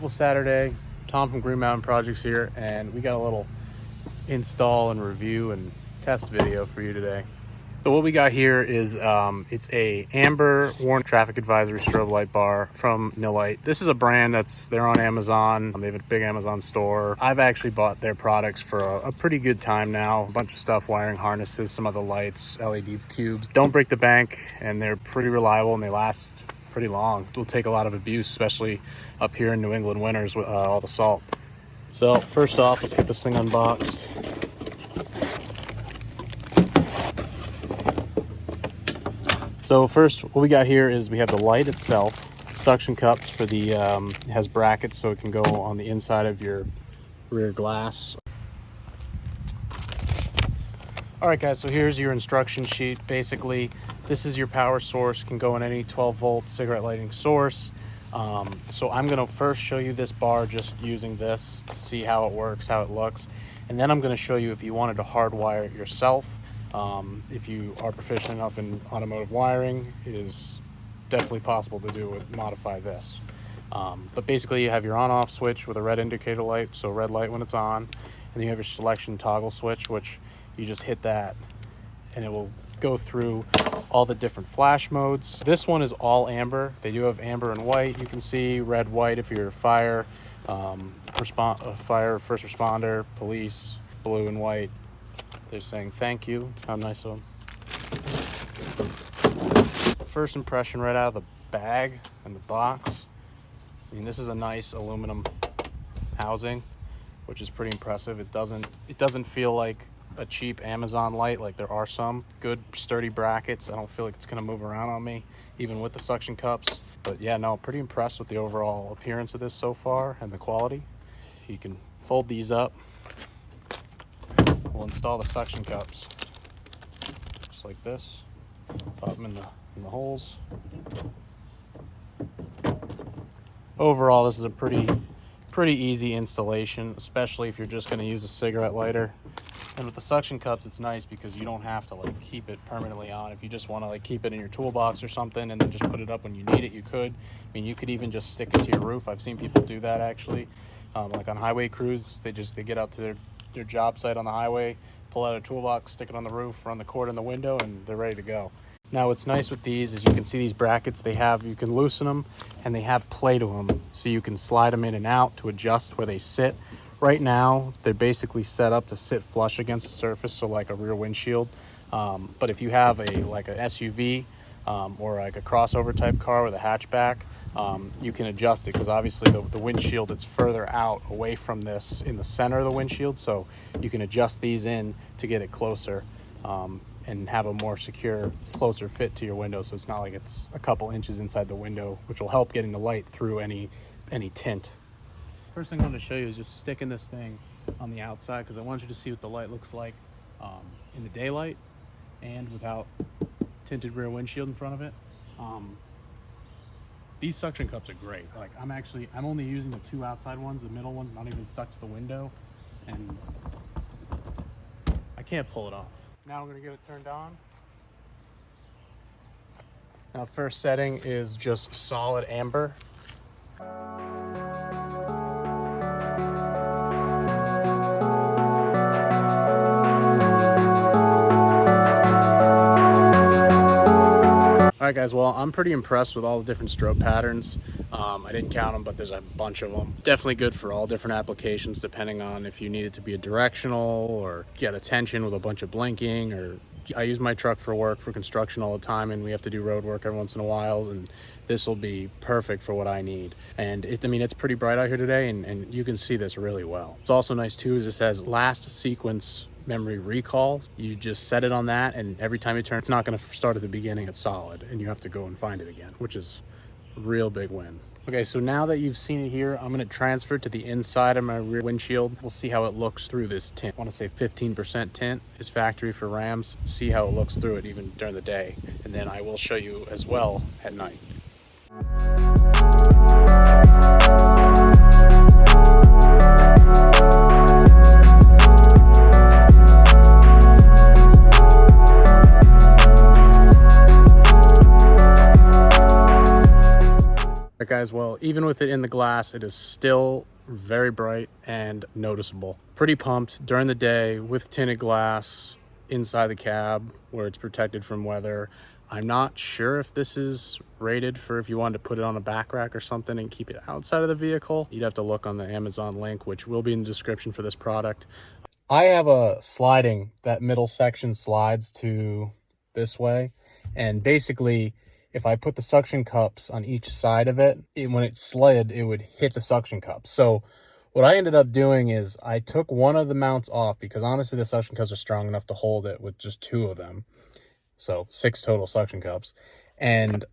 beautiful Saturday. Tom from Green Mountain Projects here, and we got a little install and review and test video for you today. So what we got here is it's a amber warning traffic advisory strobe light bar from Nilight. This is a brand they're on Amazon. They have a big Amazon store. I've actually bought their products for a pretty good time now. A bunch of stuff, wiring harnesses, some other lights, LED cubes. Don't break the bank, and they're pretty reliable and they last pretty long. It will take a lot of abuse, especially up here in New England winters with all the salt. So first off, let's get this thing unboxed. So first, what we got here is we have the light itself, suction cups for the, it has brackets so it can go on the inside of your rear glass. All right guys, so here's your instruction sheet. Basically, this is your power source, can go in any 12-volt cigarette lighting source. So I'm gonna first show you this bar just using this to see how it works, how it looks. And then I'm gonna show you if you wanted to hardwire it yourself. If you are proficient enough in automotive wiring, it is definitely possible to do it, modify this. But basically you have your on-off switch with a red indicator light, so red light when it's on. And then you have your selection toggle switch, which you just hit that and it will go through all the different flash modes. This one is all amber. They do have amber and white. You can see red, white if you're fire, fire, first responder, police, blue and white. They're saying thank you. How nice of them. First impression right out of the bag and the box. I mean, this is a nice aluminum housing, which is pretty impressive. It doesn't feel like a cheap Amazon light. Like, there are some good sturdy brackets. I don't feel like it's gonna move around on me, even with the suction cups. But yeah, no, pretty impressed with the overall appearance of this so far and the quality. You can fold these up. We'll install the suction cups just like this. Pop them in the holes. Overall, this is a pretty easy installation, especially if you're just going to use a cigarette lighter. And with the suction cups, it's nice because you don't have to like keep it permanently on. If you just want to like keep it in your toolbox or something and then just put it up when you need it, you could. I mean, you could even just stick it to your roof. I've seen people do that actually. Like on highway crews, they get out to their job site on the highway, pull out a toolbox, stick it on the roof, run the cord in the window, and they're ready to go. Now what's nice with these is you can see these brackets you can loosen them, and they have play to them, so you can slide them in and out to adjust where they sit. Right now they're basically set up to sit flush against the surface, so like a rear windshield. But if you have like an SUV or like a crossover type car with a hatchback, you can adjust it, because obviously the windshield is further out away from this in the center of the windshield, so you can adjust these in to get it closer and have a more secure, closer fit to your window, so it's not like it's a couple inches inside the window, which will help getting the light through any tint. First thing I wanted to show you is just sticking this thing on the outside, because I want you to see what the light looks like in the daylight and without tinted rear windshield in front of it. These suction cups are great. Like, I'm only using the two outside ones. The middle one's not even stuck to the window, and I can't pull it off. Now we're gonna get it turned on. Now, first setting is just solid amber. All right guys, well, I'm pretty impressed with all the different strobe patterns. I didn't count them, but there's a bunch of them. Definitely good for all different applications, depending on if you need it to be a directional or get attention with a bunch of blinking. Or I use my truck for work, for construction all the time, and we have to do road work every once in a while, and this will be perfect for what I need. And it's pretty bright out here today, and you can see this really well. It's also nice too is this has last sequence memory recall. You just set it on that, and every time you turn, it's not going to start at the beginning. It's solid, and you have to go and find it again, which is a real big win. Okay, so now that you've seen it here, I'm going to transfer it to the inside of my rear windshield. We'll see how it looks through this tint. I want to say 15% tint is factory for Rams. See how it looks through it even during the day, and then I will show you as well at night. guys, well, even with it in the glass, it is still very bright and noticeable. Pretty pumped during the day with tinted glass inside the cab where it's protected from weather. I'm not sure if this is rated for if you wanted to put it on a back rack or something and keep it outside of the vehicle. You'd have to look on the Amazon link, which will be in the description for this product. I have a sliding, that middle section slides to this way. And basically, if I put the suction cups on each side of it, when it slid, it would hit the suction cups. So what I ended up doing is I took one of the mounts off because honestly, the suction cups are strong enough to hold it with just 2 of them. So 6 total suction cups. And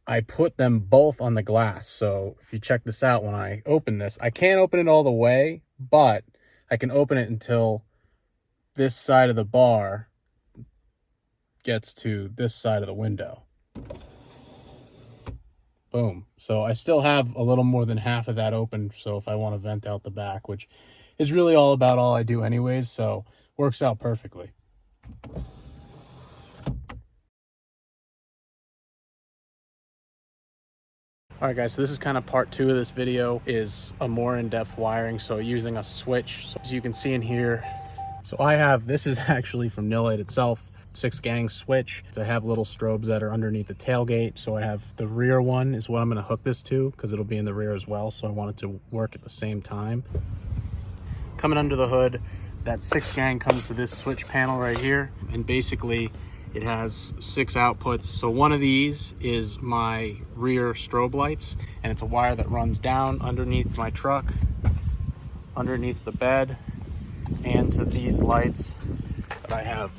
I put them both on the glass. So if you check this out, when I open this, I can't open it all the way, but I can open it until this side of the bar gets to this side of the window. Boom. So I still have a little more than half of that open. So if I want to vent out the back, which is really all about all I do anyways, so works out perfectly. All right, guys, so this is kind of part 2 of this video, is a more in-depth wiring. So using a switch, so as you can see in here, so I have, this is actually from Nilight itself, 6-gang switch. I have little strobes that are underneath the tailgate. So I have the rear one is what I'm going to hook this to because it'll be in the rear as well. So I want it to work at the same time. Coming under the hood, that 6-gang comes to this switch panel right here. And basically it has 6 outputs. So one of these is my rear strobe lights, and it's a wire that runs down underneath my truck, underneath the bed, and to these lights that I have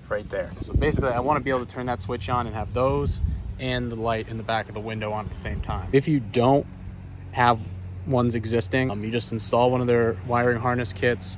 right there. So basically I want to be able to turn that switch on and have those and the light in the back of the window on at the same time. If you don't have ones existing, you just install one of their wiring harness kits,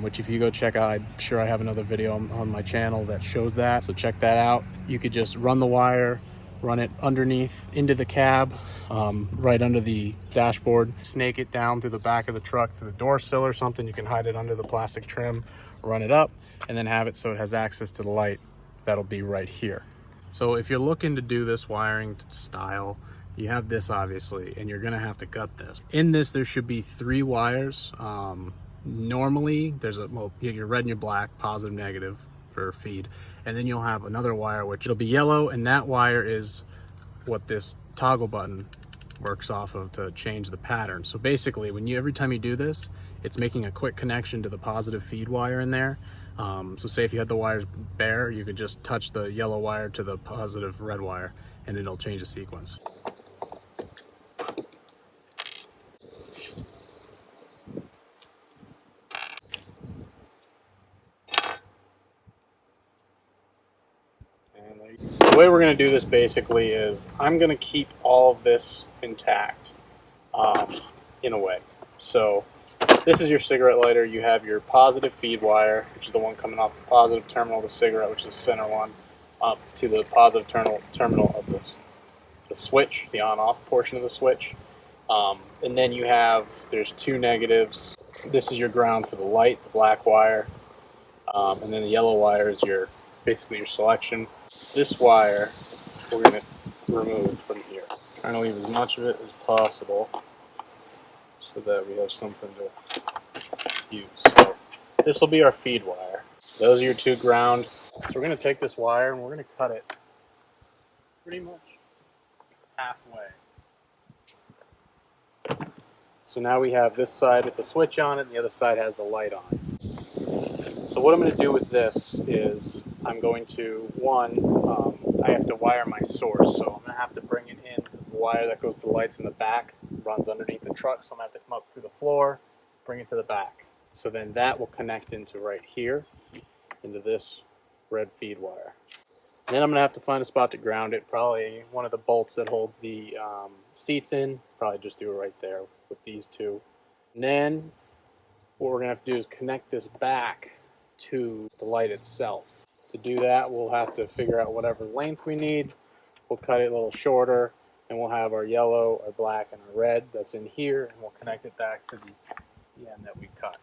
which if you go check out, I'm sure I have another video on my channel that shows that, so check that out. You could just run the wire, run it underneath into the cab, right under the dashboard, snake it down through the back of the truck to the door sill or something. You can hide it under the plastic trim, run it up, and then have it so it has access to the light that'll be right here. So if you're looking to do this wiring style, you have this obviously, and you're gonna have to gut this. In this, there should be 3 wires. Normally, there's a, well, your red and your black, positive, negative for feed. And then you'll have another wire, which it'll be yellow, and that wire is what this toggle button works off of to change the pattern. So basically, when every time you do this, it's making a quick connection to the positive feed wire in there. So say if you had the wires bare, you could just touch the yellow wire to the positive red wire, and it'll change the sequence. The way we're going to do this basically is I'm going to keep all of this intact in a way. So this is your cigarette lighter. You have your positive feed wire, which is the one coming off the positive terminal of the cigarette, which is the center one, up to the positive terminal of the switch, the on-off portion of the switch. And then you have, there's 2 negatives. This is your ground for the light, the black wire. And then the yellow wire is basically your selection. This wire we're going to remove from here. Trying to leave as much of it as possible so that we have something to use. So this will be our feed wire. Those are your 2 ground. So we're going to take this wire and we're going to cut it pretty much halfway. So now we have this side with the switch on it, and the other side has the light on. So what I'm going to do with this is I'm going to, I have to wire my source. So I'm going to have to bring it in because the wire that goes to the lights in the back runs underneath the truck. So I'm going to have to come up through the floor, bring it to the back. So then that will connect into right here, into this red feed wire. And then I'm going to have to find a spot to ground it, probably one of the bolts that holds the seats in. Probably just do it right there with these 2. And then what we're going to have to do is connect this back to the light itself. To do that, we'll have to figure out whatever length we need. We'll cut it a little shorter, and we'll have our yellow, our black, and our red that's in here, and we'll connect it back to the end that we cut.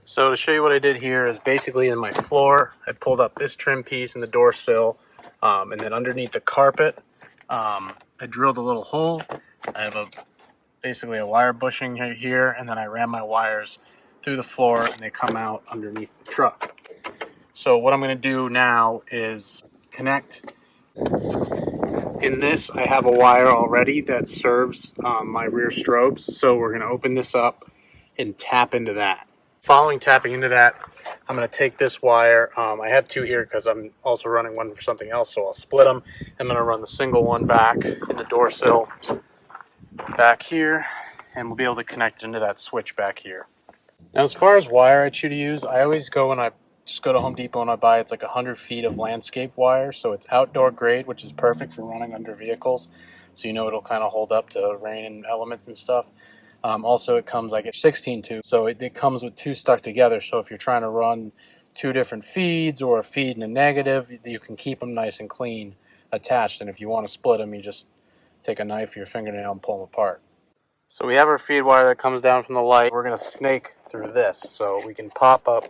So to show you what I did here is basically in my floor, I pulled up this trim piece in the door sill, and then underneath the carpet, I drilled a little hole, I have basically a wire bushing here, and then I ran my wires through the floor and they come out underneath the truck. So what I'm going to do now is connect. In this, I have a wire already that serves my rear strobes. So we're going to open this up and tap into that. Following tapping into that, I'm going to take this wire. I have two here because I'm also running one for something else, so I'll split them. I'm going to run the single one back in the door sill back here, and we'll be able to connect into that switch back here. Now, as far as wire I choose to use, I always go when I just go to Home Depot and I buy, it's like 100 feet of landscape wire. So it's outdoor grade, which is perfect for running under vehicles. So you know it'll kind of hold up to rain and elements and stuff. Also, it comes, I get 16 tubes. So it comes with two stuck together. So if you're trying to run two different feeds or a feed and a negative, you can keep them nice and clean attached. And if you want to split them, you just take a knife or your fingernail and pull them apart. So we have our feed wire that comes down from the light. We're going to snake through this so we can pop up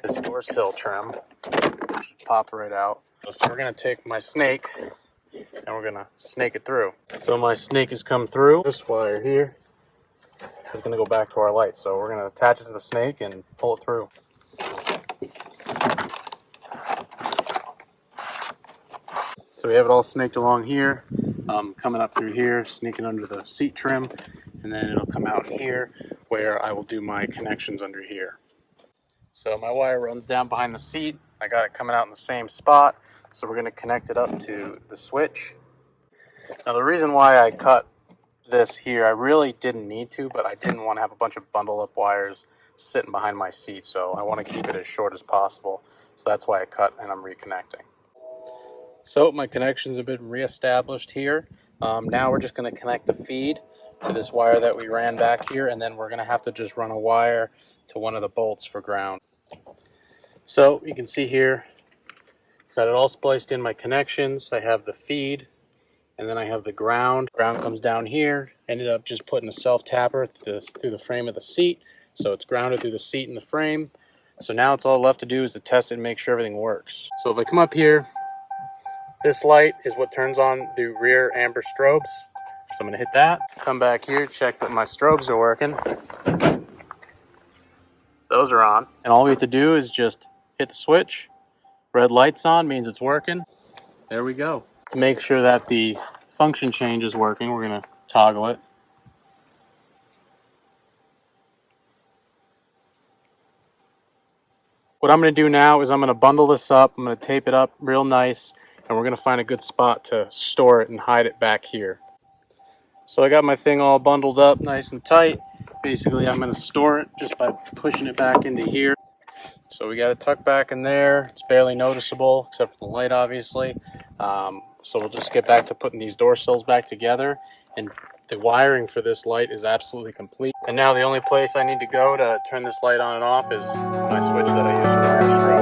this door sill trim. Just pop right out. So we're going to take my snake and we're going to snake it through. So my snake has come through. This wire here is going to go back to our light. So we're going to attach it to the snake and pull it through. So we have it all snaked along here, coming up through here, sneaking under the seat trim, and then it'll come out here where I will do my connections under here. So my wire runs down behind the seat. I got it coming out in the same spot, so we're going to connect it up to the switch. Now the reason why I cut this here, I really didn't need to, but I didn't want to have a bunch of bundled up wires sitting behind my seat, so I want to keep it as short as possible. So that's why I cut and I'm reconnecting. So my connections have been reestablished here. Now we're just going to connect the feed to this wire that we ran back here, and then we're going to have to just run a wire to one of the bolts for ground. So you can see here, got it all spliced in my connections. I have the feed, and then I have the ground. Ground comes down here. Ended up just putting a self-tapper through the frame of the seat, so it's grounded through the seat and the frame. So now it's all left to do is to test it and make sure everything works. So if I come up here, this light is what turns on the rear amber strobes. So I'm going to hit that. Come back here, check that my strobes are working. Those are on. And all we have to do is just hit the switch. Red light's on, means it's working. There we go. To make sure that the function change is working, we're going to toggle it. What I'm going to do now is I'm going to bundle this up. I'm going to tape it up real nice, and we're going to find a good spot to store it and hide it back here. So I got my thing all bundled up nice and tight. Basically, I'm going to store it just by pushing it back into here. So we got it tucked back in there. It's barely noticeable, except for the light, obviously. So we'll just get back to putting these door sills back together. And the wiring for this light is absolutely complete. And now the only place I need to go to turn this light on and off is my switch that I use for the rear strobe.